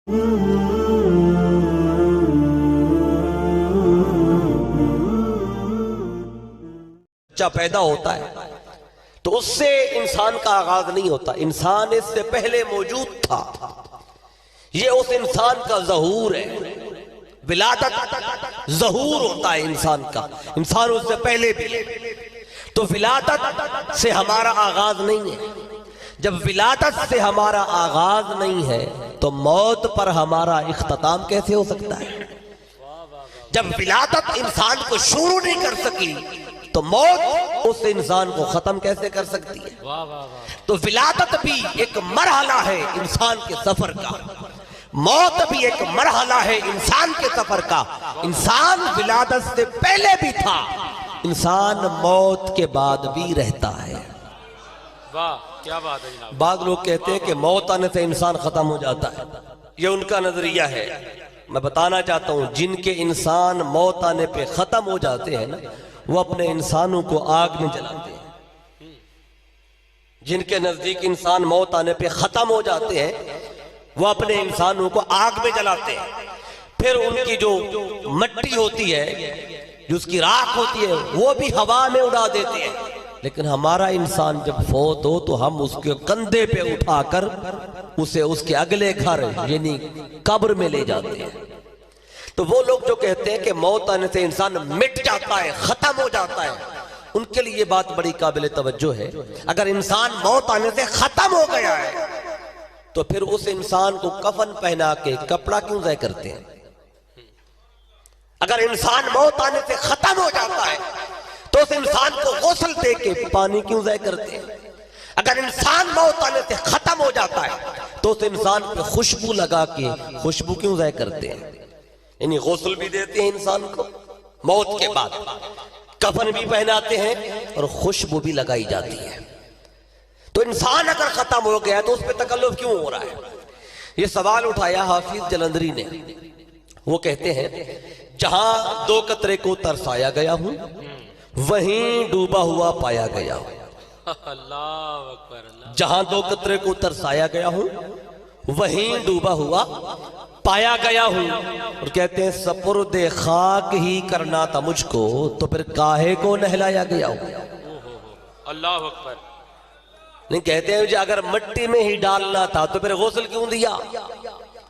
بچہ پیدا ہوتا ہے تو اس سے انسان کا آغاز نہیں ہوتا، انسان اس سے پہلے موجود تھا۔ یہ اس انسان کا ظہور ہے، ولادت ظہور ہوتا ہے انسان کا، انسان اس سے پہلے بھی۔ تو ولادت سے ہمارا آغاز نہیں ہے، جب ولادت سے ہمارا آغاز نہیں ہے تو موت پر ہمارا اختتام کیسے ہو سکتا ہے؟ جب ولادت انسان کو شروع نہیں کر سکی تو موت اس انسان کو ختم کیسے کر سکتی ہے؟ تو ولادت بھی ایک مرحلہ ہے انسان کے سفر کا، موت بھی ایک مرحلہ ہے انسان کے سفر کا۔ انسان ولادت سے پہلے بھی تھا، انسان موت کے بعد بھی رہتا ہے۔ واہ کیا بات ہے جناب۔ بعض لوگ کہتے ہیں کہ موت آنے سے انسان ختم ہو جاتا ہے، یہ ان کا نظریہ ہے۔ میں بتانا چاہتا ہوں جن کے انسان موت آنے پہ ختم ہو جاتے ہیں نا، وہ اپنے انسانوں کو آگ میں جلاتے ہیں۔ جن کے نزدیک انسان موت آنے پہ ختم ہو جاتے ہیں وہ اپنے انسانوں کو آگ میں جلاتے ہیں، پھر ان کی جو مٹی ہوتی ہے، جو اس کی راکھ ہوتی ہے، وہ بھی ہوا میں اڑا دیتے ہیں۔ لیکن ہمارا انسان جب فوت ہو تو ہم اس کے کندھے پہ اٹھا کر اسے اس کے اگلے گھر یعنی قبر میں لے جاتے ہیں۔ تو وہ لوگ جو کہتے ہیں کہ موت آنے سے انسان مٹ جاتا ہے، ختم ہو جاتا ہے، ان کے لیے یہ بات بڑی قابل توجہ ہے۔ اگر انسان موت آنے سے ختم ہو گیا ہے تو پھر اس انسان کو کفن پہنا کے کپڑا کیوں ضائع کرتے ہیں؟ اگر انسان موت آنے سے ختم ہو جاتا ہے تو اس انسان کو غسل دے کے پانی کیوں ضائع کرتے ہیں؟ اگر انسان موت آنے سے ختم ہو جاتا ہے تو اس انسان پہ خوشبو لگا کے خوشبو کیوں ضائع کرتے ہیں؟ یعنی غسل بھی دیتے ہیں انسان کو موت کے بعد، کفن بھی پہناتے ہیں اور خوشبو بھی لگائی جاتی ہے۔ تو انسان اگر ختم ہو گیا تو اس پہ تکلف کیوں ہو رہا ہے؟ یہ سوال اٹھایا حافظ جلندری نے۔ وہ کہتے ہیں جہاں دو قطرے کو ترسایا گیا ہوں وہیں ڈوبا ہوا پایا گیا ہوں۔ اللہ اکبر اللہ۔ جہاں دو قطرے کو ترسایا گیا ہوں وہیں ڈوبا ہوا پایا گیا ہوں۔ اور کہتے ہیں سپرد خاک ہی کرنا تھا مجھ کو تو پھر کاہے کو نہلایا گیا ہوں۔ اللہ اکبر۔ نہیں کہتے ہیں جی اگر مٹی میں ہی ڈالنا تھا تو پھر غسل کیوں دیا؟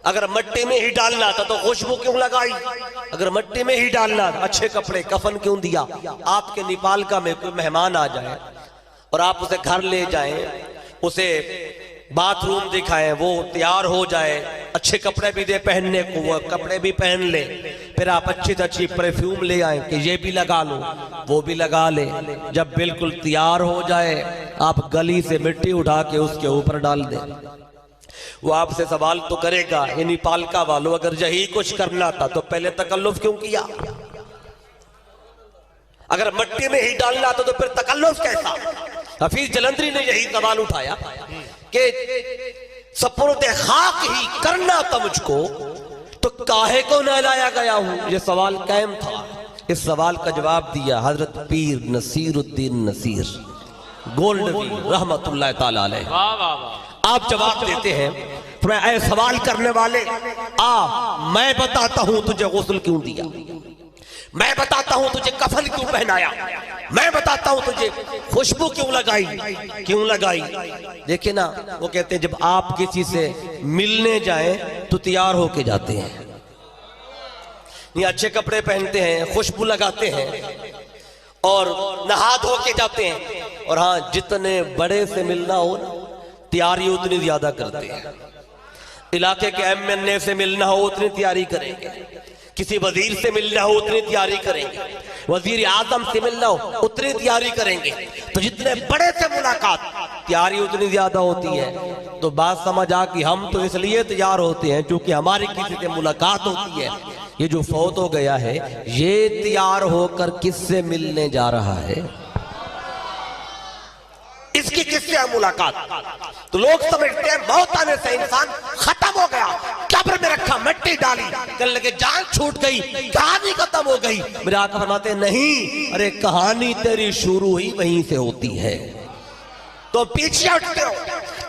اگر مٹی میں ہی ڈالنا تھا تو خوشبو کیوں لگائی؟ اگر مٹی میں ہی ڈالنا تھا اچھے کپڑے کفن کیوں دیا؟ آپ کے نیپال کا میں کوئی مہمان آ جائے اور آپ اسے گھر لے جائیں، اسے باتھ روم دکھائیں، وہ تیار ہو جائے، اچھے کپڑے بھی دے پہننے کو، وہ کپڑے بھی پہن لے، پھر آپ اچھی سے اچھی پرفیوم لے آئیں کہ یہ بھی لگا لو وہ بھی لگا لے، جب بالکل تیار ہو جائے آپ گلی سے مٹی اٹھا کے اس کے اوپر ڈال دیں۔ وہ آپ سے سوال تو کرے گا یعنی پالکا والو اگر یہی کچھ کرنا تھا تو پہلے تکلف کیوں کیا؟ اگر مٹی میں ہی ڈالنا تھا تو پھر تکلف کیسا؟ حفیظ جلندری نے یہی سوال اٹھایا کہ سپرد خاک ہی کرنا تھا مجھ کو تو کاہے کو نہلایا گیا ہوں۔ یہ سوال قائم تھا، اس سوال کا جواب دیا حضرت پیر نصیر الدین نصیر گولڈوی رحمت اللہ تعالی علیہ۔ واہ واہ واہ۔ آپ جواب دیتے ہیں اے سوال کرنے والے میں بتاتا ہوں تجھے غسل کیوں دیا، میں بتاتا ہوں تجھے کفن کیوں پہنایا، میں بتاتا ہوں تجھے خوشبو کیوں لگائی۔ دیکھیں نا وہ کہتے ہیں جب آپ کسی سے ملنے جائیں تو تیار ہو کے جاتے ہیں، یہ اچھے کپڑے پہنتے ہیں، خوشبو لگاتے ہیں اور نہا دھو کے جاتے ہیں۔ اور ہاں جتنے بڑے سے ملنا ہو تیاری اتنی زیادہ کرتے ہیں، علاقے کے ایم این اے سے ملنا ہو اتنی تیاری کریں گے، کسی وزیر سے ملنا ہو اتنی تیاری کریں گے، وزیر اعظم سے ملنا ہو اتنی تیاری کریں گے۔ تو جتنے بڑے سے ملاقات تیاری اتنی زیادہ ہوتی ہے۔ تو بات سمجھ آ کہ ہم تو اس لیے تیار ہوتے ہیں چونکہ ہماری کسی سے ملاقات ہوتی ہے۔ یہ جو فوت ہو گیا ہے یہ تیار ہو کر کس سے ملنے جا رہا ہے؟ اس کی کس سے ملاقات؟ تو لوگ سمجھتے ہیں موت آنے سے انسان ختم ہو گیا، قبر میں رکھا مٹی ڈالی کہنے لگے جان چھوٹ گئی، کہانی ختم ہو گئی۔ میرے آقا فرماتے ہیں نہیں، ارے کہانی تیری شروع ہی وہیں سے ہوتی ہے۔ تو پیچھے اٹھتے ہو،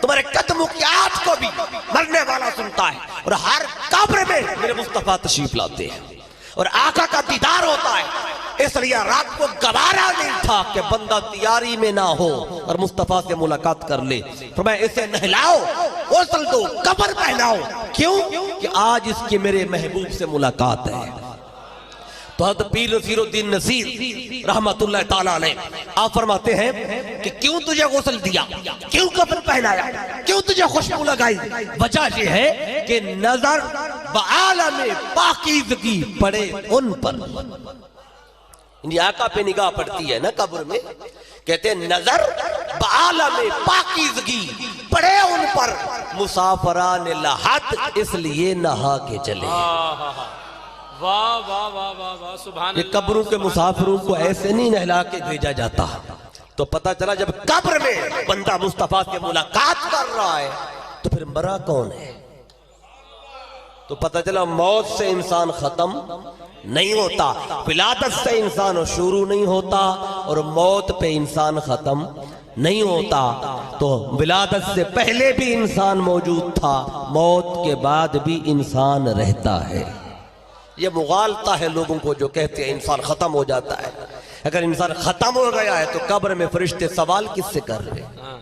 تمہارے قدموں کی آواز کو بھی مرنے والا سنتا ہے اور ہر قبر میں میرے مصطفیٰ تشریف لاتے ہیں اور آقا کا دیدار ہوتا ہے، اس لیے رات کو گوارا نہیں تھا کہ بندہ تیاری میں نہ ہو اور مصطفیٰ سے ملاقات کر لے۔ فرمایا اسے نہلاؤ، غسل دو، کفن پہناؤ۔ کیوں؟ کہ آج اس کی میرے محبوب سے ملاقات ہے۔ تو حضرت پیر نصیر الدین نصیر رحمت اللہ تعالیٰ علیہ آپ فرماتے ہیں کہ کیوں تجھے غسل دیا، کیوں کفن پہنایا، کیوں تجھے خوشبو لگائی؟ وجہ یہ ہے کہ نظر بعالم پاکیزگی پڑے ان پر۔ یعنی آقا پہ نگاہ پڑتی ہے نا قبر میں، کہتے ہیں نظر بعالم پاکیزگی پڑے ان پر، مسافران لحد اس لیے نہا کے چلے۔ واہ واہ واہ واہ واہ سبحان یہ اللہ۔ قبروں کے مسافروں کو ایسے نہیں نہلا کے بھیجا جاتا۔ تو پتہ چلا جب قبر میں بندہ مصطفیٰ سے ملاقات کر رہا ہے تو پھر مرا کون ہے؟ تو پتہ چلا موت سے انسان ختم نہیں ہوتا، ولادت سے انسان شروع نہیں ہوتا، اور موت پہ انسان ختم نہیں ہوتا۔ تو ولادت سے پہلے بھی انسان موجود تھا، موت کے بعد بھی انسان رہتا ہے۔ یہ مغالطہ ہے لوگوں کو جو کہتے ہیں انسان ختم ہو جاتا ہے۔ اگر انسان ختم ہو گیا ہے تو قبر میں فرشتے سوال کس سے کر رہے ہیں؟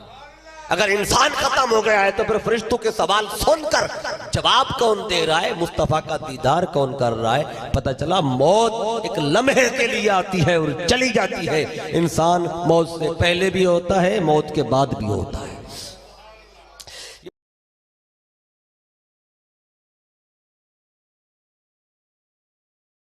اگر انسان ختم ہو گیا ہے تو پھر فرشتوں کے سوال سن کر جواب کون دے رہا ہے؟ مصطفیٰ کا دیدار کون کر رہا ہے؟ پتہ چلا موت ایک لمحے کے لیے آتی ہے اور چلی جاتی ہے۔ انسان موت سے پہلے بھی ہوتا ہے، موت کے بعد بھی ہوتا ہے۔